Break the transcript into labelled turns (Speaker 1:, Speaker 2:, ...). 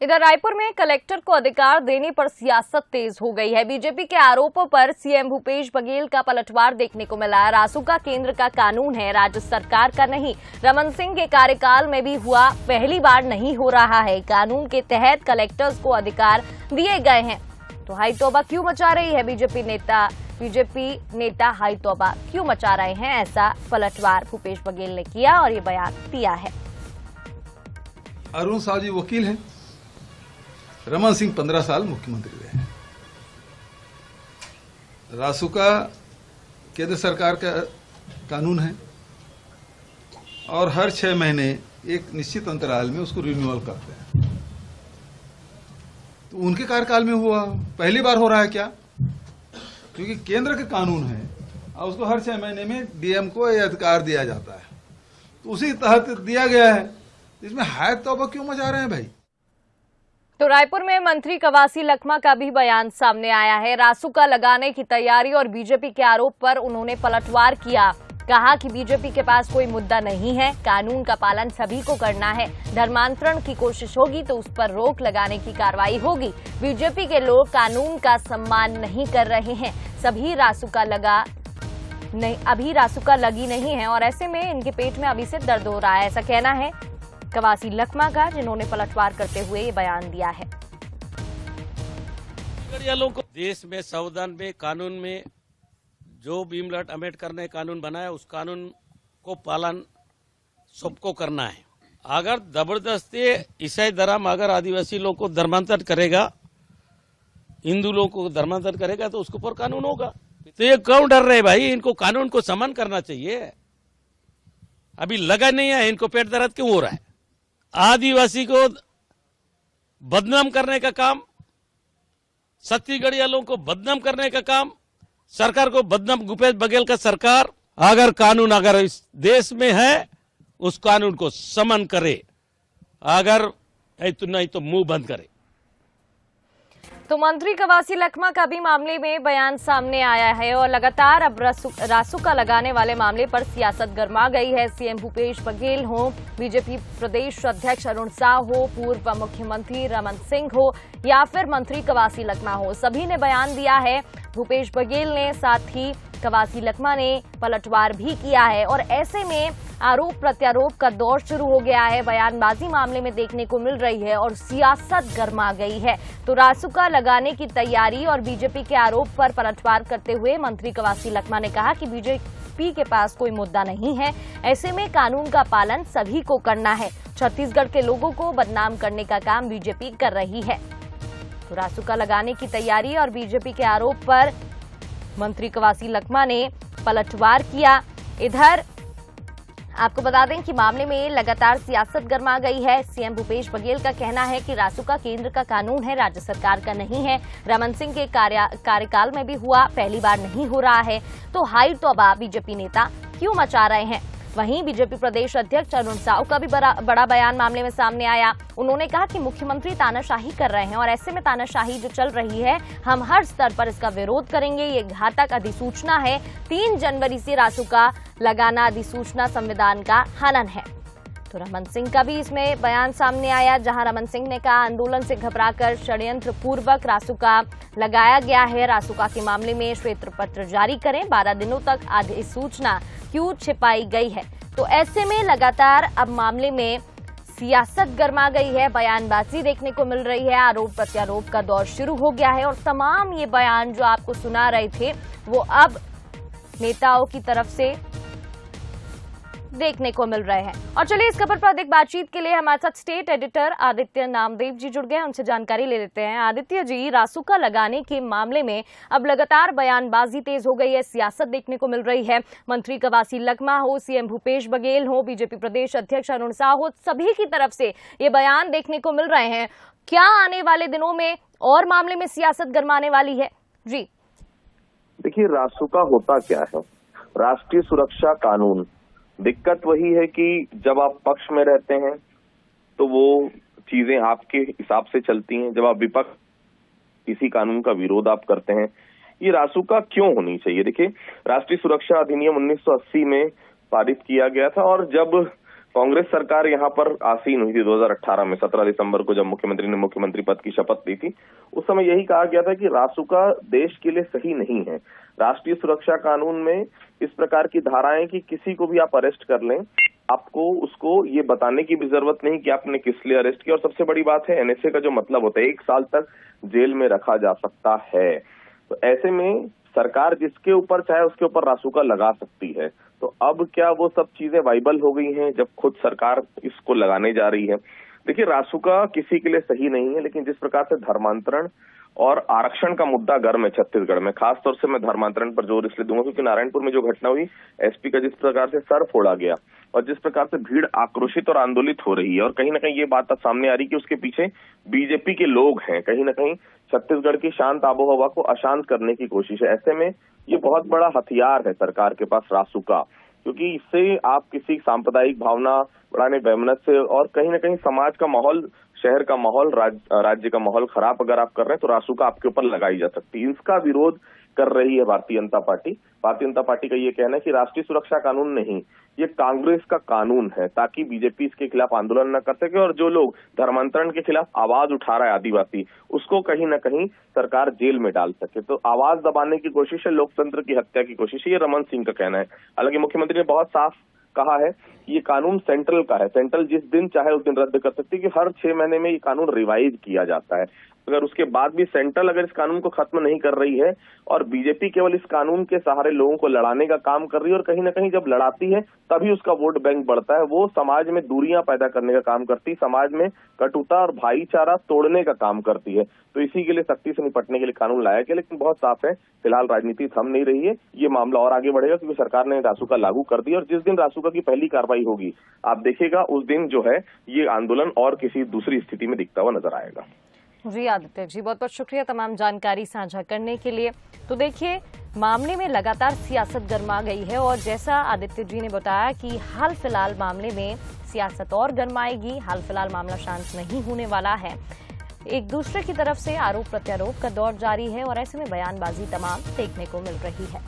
Speaker 1: इधर रायपुर में कलेक्टर को अधिकार देने पर सियासत तेज हो गई है। बीजेपी के आरोपों पर सीएम भूपेश बघेल का पलटवार देखने को मिला है। रासुका केंद्र का कानून है, राज्य सरकार का नहीं। रमन सिंह के कार्यकाल में भी हुआ, पहली बार नहीं हो रहा है। कानून के तहत कलेक्टर्स को अधिकार दिए गए हैं, तो हाई तौबा क्यों मचा रही है बीजेपी नेता हाई तौबा क्यों मचा रहे हैं? ऐसा पलटवार भूपेश बघेल ने किया और ये बयान दिया है।
Speaker 2: अरुण साहु जी वकील हैं, रमन सिंह 15 साल मुख्यमंत्री रहे हैं। रासुका केंद्र सरकार का कानून है और हर 6 महीने एक निश्चित अंतराल में उसको रिन्यूअल करते हैं। तो उनके कार्यकाल में हुआ, पहली बार हो रहा है क्या? क्योंकि केंद्र का कानून है और उसको हर 6 महीने में डीएम को यह अधिकार दिया जाता है, तो उसी तहत दिया गया है। इसमें हाय तौबा क्यों मचा रहे हैं भाई?
Speaker 1: तो रायपुर में मंत्री कवासी लखमा का भी बयान सामने आया है। रासुका लगाने की तैयारी और बीजेपी के आरोप पर उन्होंने पलटवार किया। कहा कि बीजेपी के पास कोई मुद्दा नहीं है, कानून का पालन सभी को करना है। धर्मांतरण की कोशिश होगी तो उस पर रोक लगाने की कार्रवाई होगी। बीजेपी के लोग कानून का सम्मान नहीं कर रहे हैं। अभी रासुका लगी नहीं है और ऐसे में इनके पेट में अभी से दर्द हो रहा है, ऐसा कहना है कवासी लखमा का, जिन्होंने पलटवार करते हुए ये बयान दिया है।
Speaker 3: देश में संविधान में कानून में जो भीमराव अम्बेडकर ने कानून बनाया उस कानून को पालन सबको करना है। अगर जबरदस्ती ईसाई धर्म अगर आदिवासी लोग को धर्मांतर करेगा, हिंदू लोग को धर्मांतर करेगा तो उसके ऊपर कानून होगा। तो ये क्यों डर रहे भाई? इनको कानून को सम्मान करना चाहिए। अभी लगा नहीं है, इनको पेट दर्द क्यों हो रहा है? आदिवासी को बदनाम करने का काम, छत्तीसगढ़ियों को बदनाम करने का काम, सरकार को बदनाम, भूपेश बघेल का सरकार। अगर कानून अगर इस देश में है उस कानून को सम्मान करे, अगर नहीं तो मुंह बंद करे।
Speaker 1: तो मंत्री कवासी लखमा का भी मामले में बयान सामने आया है और लगातार अब रासुका लगाने वाले मामले पर सियासत गर्मा गई है। सीएम भूपेश बघेल हो, बीजेपी प्रदेश अध्यक्ष अरुण साहु हो, पूर्व मुख्यमंत्री रमन सिंह हो या फिर मंत्री कवासी लखमा हो, सभी ने बयान दिया है। भूपेश बघेल ने, साथ ही कवासी लखमा ने पलटवार भी किया है और ऐसे में आरोप प्रत्यारोप का दौर शुरू हो गया है। बयानबाजी मामले में देखने को मिल रही है और सियासत गर्मा गई है। तो रासुका लगाने की तैयारी और बीजेपी के आरोप पर पलटवार करते हुए मंत्री कवासी लखमा ने कहा कि बीजेपी के पास कोई मुद्दा नहीं है, ऐसे में कानून का पालन सभी को करना है। छत्तीसगढ़ के लोगों को बदनाम करने का काम बीजेपी कर रही है। तो रासुका लगाने की तैयारी और बीजेपी के आरोप पर मंत्री कवासी लखमा ने पलटवार किया। इधर आपको बता दें कि मामले में लगातार सियासत गर्मा गई है। सीएम भूपेश बघेल का कहना है कि रासुका केंद्र का कानून है, राज्य सरकार का नहीं है। रमन सिंह के कार्यकाल में भी हुआ, पहली बार नहीं हो रहा है। तो हाई तौबा बीजेपी नेता क्यों मचा रहे हैं? वहीं बीजेपी प्रदेश अध्यक्ष अरुण साहु का भी बड़ा बयान मामले में सामने आया। उन्होंने कहा कि मुख्यमंत्री तानाशाही कर रहे हैं और ऐसे में तानाशाही जो चल रही है, हम हर स्तर पर इसका विरोध करेंगे। ये घातक अधिसूचना है। 3 जनवरी से रासुका लगाना अधिसूचना संविधान का हनन है। तो रमन सिंह का भी इसमें बयान सामने आया, जहां रमन सिंह ने कहा आंदोलन से घबराकर षड्यंत्र पूर्वक रासुका लगाया गया है। रासुका के मामले में श्वेत पत्र जारी करें, 12 दिनों तक अधिसूचना क्यों छिपाई गई है? तो ऐसे में लगातार अब मामले में सियासत गर्मा गई है, बयानबाजी देखने को मिल रही है, आरोप प्रत्यारोप का दौर शुरू हो गया है और तमाम ये बयान जो आपको सुना रहे थे वो अब नेताओं की तरफ से देखने को मिल रहे हैं। और चलिए इस खबर पर अधिक बातचीत के लिए हमारे साथ स्टेट एडिटर आदित्य नामदेव जी जुड़ गए, उनसे जानकारी ले लेते हैं। आदित्य जी, रासुका लगाने के मामले में अब लगातार बयानबाजी तेज हो गई है, सियासत देखने को मिल रही है। मंत्री कवासी लखमा हो, सीएम भूपेश बघेल हो, बीजेपी प्रदेश अध्यक्ष अरुण साहु हो, सभी की तरफ से ये बयान देखने को मिल रहे हैं। क्या आने वाले दिनों में और मामले में सियासत गरमाने वाली है? जी
Speaker 4: देखिए, रासुका होता क्या है? राष्ट्रीय सुरक्षा कानून। दिक्कत वही है कि जब आप पक्ष में रहते हैं तो वो चीजें आपके हिसाब से चलती हैं, जब आप विपक्ष किसी कानून का विरोध आप करते हैं। ये रासुका क्यों होनी चाहिए? देखिए, राष्ट्रीय सुरक्षा अधिनियम 1980 में पारित किया गया था और जब कांग्रेस सरकार यहाँ पर आसीन हुई थी 2018 में 17 दिसंबर को, जब मुख्यमंत्री ने मुख्यमंत्री पद की शपथ ली थी। उस समय यही कहा गया था कि रासुका देश के लिए सही नहीं है। राष्ट्रीय सुरक्षा कानून में इस प्रकार की धाराएं कि किसी को भी आप अरेस्ट कर लें, आपको उसको ये बताने की भी जरूरत नहीं कि आपने किस लिए अरेस्ट किया। और सबसे बड़ी बात है, एनएसए का जो मतलब होता है 1 साल तक जेल में रखा जा सकता है। तो ऐसे में सरकार जिसके ऊपर चाहे उसके ऊपर रासुका लगा सकती है। तो अब क्या वो सब चीजें वाइबल हो गई हैं जब खुद सरकार इसको लगाने जा रही है? देखिए, रासुका किसी के लिए सही नहीं है, लेकिन जिस प्रकार से धर्मांतरण और आरक्षण का मुद्दा गर्म है छत्तीसगढ़ में, खासतौर से मैं धर्मांतरण पर जोर इसलिए दूंगा क्योंकि नारायणपुर में जो घटना हुई, एसपी का जिस प्रकार से सर फोड़ा गया और जिस प्रकार से भीड़ आक्रोशित और आंदोलित हो रही है, और कहीं ना कहीं ये बात अब सामने आ रही कि उसके पीछे बीजेपी के लोग हैं, कहीं ना कहीं छत्तीसगढ़ की शांत आबोहवा को अशांत करने की कोशिश है। ऐसे में ये बहुत बड़ा हथियार है सरकार के पास रासुका, क्योंकि इससे आप किसी सांप्रदायिक भावना बढ़ाने, वैमनस्य से और कहीं ना कहीं समाज का माहौल, शहर का माहौल, राज्य का माहौल खराब अगर आप कर रहे हैं तो रासुका आपके ऊपर लगाई जा सकती है। इसका विरोध कर रही है भारतीय जनता पार्टी। भारतीय जनता पार्टी का ये कहना है कि राष्ट्रीय सुरक्षा कानून नहीं, ये कांग्रेस का कानून है, ताकि बीजेपी इसके खिलाफ आंदोलन न कर सके। और जो लोग धर्मांतरण के खिलाफ आवाज उठा रहा है आदिवासी, उसको कहीं ना कहीं सरकार जेल में डाल सके। तो आवाज दबाने की कोशिश है, लोकतंत्र की हत्या की कोशिश है, ये रमन सिंह का कहना है। हालांकि मुख्यमंत्री ने बहुत साफ कहा है ये कानून सेंट्रल का है, सेंट्रल जिस दिन चाहे उस दिन रद्द कर सकती है, कि हर 6 महीने में ये कानून रिवाइज किया जाता है। अगर उसके बाद भी सेंट्रल अगर इस कानून को खत्म नहीं कर रही है और बीजेपी केवल इस कानून के सहारे लोगों को लड़ाने का काम कर रही है, और कहीं ना कहीं जब लड़ाती है तभी उसका वोट बैंक बढ़ता है, वो समाज में दूरियां पैदा करने का काम करती है, समाज में कटुता और भाईचारा तोड़ने का काम करती है। तो इसी के लिए सख्ती से निपटने के लिए कानून लाया गया। लेकिन बहुत साफ है, फिलहाल राजनीति थम नहीं रही है, ये मामला और आगे बढ़ेगा क्योंकि सरकार ने रासुका लागू कर दी। और जिस दिन रासुका की पहली कार्रवाई होगी, आप देखिएगा उस दिन जो है ये आंदोलन और किसी दूसरी स्थिति में दिखता हुआ नजर आएगा।
Speaker 1: जी आदित्य जी, बहुत बहुत शुक्रिया तमाम जानकारी साझा करने के लिए। तो देखिए, मामले में लगातार सियासत गर्मा गई है और जैसा आदित्य जी ने बताया कि हाल फिलहाल मामले में सियासत और गर्माएगी। हाल फिलहाल मामला शांत नहीं होने वाला है। एक दूसरे की तरफ से आरोप प्रत्यारोप का दौर जारी है और ऐसे में बयानबाजी तमाम देखने को मिल रही है।